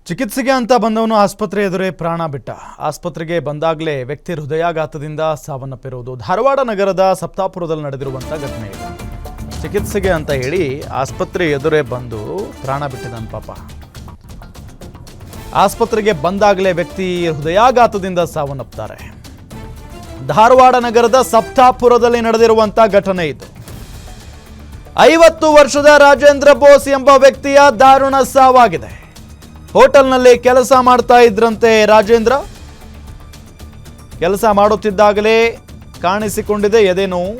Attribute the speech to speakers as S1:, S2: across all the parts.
S1: ಚಿಕಿತ್ಸೆಗೆ ಅಂತ ಬಂದವನು ಆಸ್ಪತ್ರೆ ಎದುರೇ ಪ್ರಾಣ ಬಿಟ್ಟ. ಆಸ್ಪತ್ರೆಗೆ ಬಂದಾಗಲೇ ವ್ಯಕ್ತಿ ಹೃದಯಾಘಾತದಿಂದ ಸಾವನ್ನಪ್ಪಿರುವುದು ಧಾರವಾಡ ನಗರದ ಸಪ್ತಾಪುರದಲ್ಲಿ ನಡೆದಿರುವಂಥ ಘಟನೆ ಇದು. ಚಿಕಿತ್ಸೆಗೆ ಅಂತ ಹೇಳಿ ಆಸ್ಪತ್ರೆ ಎದುರೇ ಬಂದು ಪ್ರಾಣ ಬಿಟ್ಟಿದ್ದಾನೆ ಪಾಪ. ಆಸ್ಪತ್ರೆಗೆ ಬಂದಾಗಲೇ ವ್ಯಕ್ತಿ ಹೃದಯಾಘಾತದಿಂದ ಸಾವನ್ನಪ್ತಾರೆ. ಧಾರವಾಡ ನಗರದ ಸಪ್ತಾಪುರದಲ್ಲಿ ನಡೆದಿರುವಂಥ ಘಟನೆ ಇದು. 50 ವರ್ಷದ ರಾಜೇಂದ್ರ ಬೋಸ್ ಎಂಬ ವ್ಯಕ್ತಿಯ ದಾರುಣ ಸಾವಾಗಿದೆ. ಹೋಟೆಲ್ನಲ್ಲಿ ಕೆಲಸ ಮಾಡ್ತಾ ಇದ್ರಂತೆ ರಾಜೇಂದ್ರ. ಕೆಲಸ ಮಾಡುತ್ತಿದ್ದಾಗಲೇ ಕಾಣಿಸಿಕೊಂಡಿದೆ ಎದೆ ನೋವು.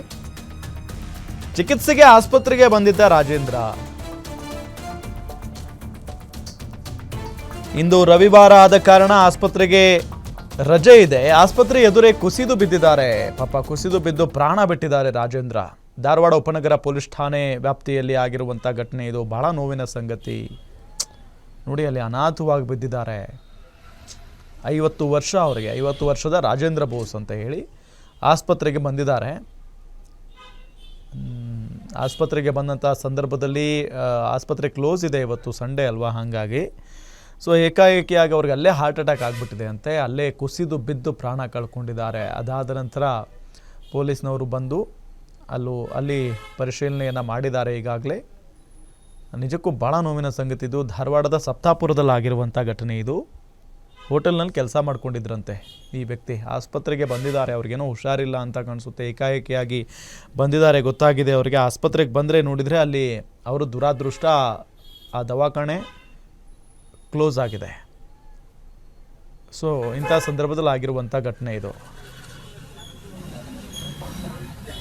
S1: ಚಿಕಿತ್ಸೆಗೆ ಆಸ್ಪತ್ರೆಗೆ ಬಂದಿದ್ದ ರಾಜೇಂದ್ರ ಇಂದು ರವಿವಾರ ಆದ ಕಾರಣ ಆಸ್ಪತ್ರೆಗೆ ರಜೆ ಇದೆ. ಆಸ್ಪತ್ರೆ ಎದುರೇ ಕುಸಿದು ಬಿದ್ದಿದ್ದಾರೆ ಪಾಪ. ಕುಸಿದು ಬಿದ್ದು ಪ್ರಾಣ ಬಿಟ್ಟಿದ್ದಾರೆ ರಾಜೇಂದ್ರ. ಧಾರವಾಡ ಉಪನಗರ ಪೊಲೀಸ್ ಠಾಣೆ ವ್ಯಾಪ್ತಿಯಲ್ಲಿ ಆಗಿರುವಂಥ ಘಟನೆ ಇದು. ಬಹಳ ನೋವಿನ ಸಂಗತಿ ನೋಡಿ. ಅಲ್ಲಿ ಅನಾಥವಾಗಿ ಬಿದ್ದಿದ್ದಾರೆ. 50 ವರ್ಷ ಅವರಿಗೆ, 50 ವರ್ಷದ ರಾಜೇಂದ್ರ ಬೋಸ್ ಅಂತ ಹೇಳಿ ಆಸ್ಪತ್ರೆಗೆ ಬಂದಿದ್ದಾರೆ. ಆಸ್ಪತ್ರೆಗೆ ಬಂದಂಥ ಸಂದರ್ಭದಲ್ಲಿ ಆಸ್ಪತ್ರೆ ಕ್ಲೋಸ್ ಇದೆ, ಇವತ್ತು ಸಂಡೇ ಅಲ್ವಾ, ಹಾಗಾಗಿ ಸೊ ಏಕಾಏಕಿಯಾಗಿ ಅವ್ರಿಗೆ ಅಲ್ಲೇ ಹಾರ್ಟ್ ಅಟ್ಯಾಕ್ ಆಗಿಬಿಟ್ಟಿದೆ ಅಂತೆ. ಅಲ್ಲೇ ಕುಸಿದು ಬಿದ್ದು ಪ್ರಾಣ ಕಳ್ಕೊಂಡಿದ್ದಾರೆ. ಅದಾದ ನಂತರ ಪೊಲೀಸ್ನವರು ಬಂದು ಅಲ್ಲಿ ಪರಿಶೀಲನೆಯನ್ನು ಮಾಡಿದ್ದಾರೆ ಈಗಾಗಲೇ. ನಿಜಕ್ಕೂ ಭಾಳ ನೋವಿನ ಸಂಗತಿ ಇದು. ಧಾರವಾಡದ ಸಪ್ತಾಪುರದಲ್ಲಿ ಆಗಿರುವಂಥ ಘಟನೆ ಇದು. ಹೋಟೆಲ್ನಲ್ಲಿ ಕೆಲಸ ಮಾಡ್ಕೊಂಡಿದ್ರಂತೆ ಈ ವ್ಯಕ್ತಿ. ಆಸ್ಪತ್ರೆಗೆ ಬಂದಿದ್ದಾರೆ. ಅವ್ರಿಗೇನೋ ಹುಷಾರಿಲ್ಲ ಅಂತ ಕಾಣಿಸುತ್ತೆ. ಏಕಾಏಕಿಯಾಗಿ ಬಂದಿದ್ದಾರೆ, ಗೊತ್ತಾಗಿದೆ ಅವರಿಗೆ. ಆಸ್ಪತ್ರೆಗೆ ಬಂದರೆ ನೋಡಿದರೆ ಅಲ್ಲಿ ಅವರು ದುರಾದೃಷ್ಟ ಆ ದವಾಖಾನೆ ಕ್ಲೋಸ್ ಆಗಿದೆ. ಸೊ ಇಂಥ ಸಂದರ್ಭದಲ್ಲಿ ಆಗಿರುವಂಥ ಘಟನೆ ಇದು.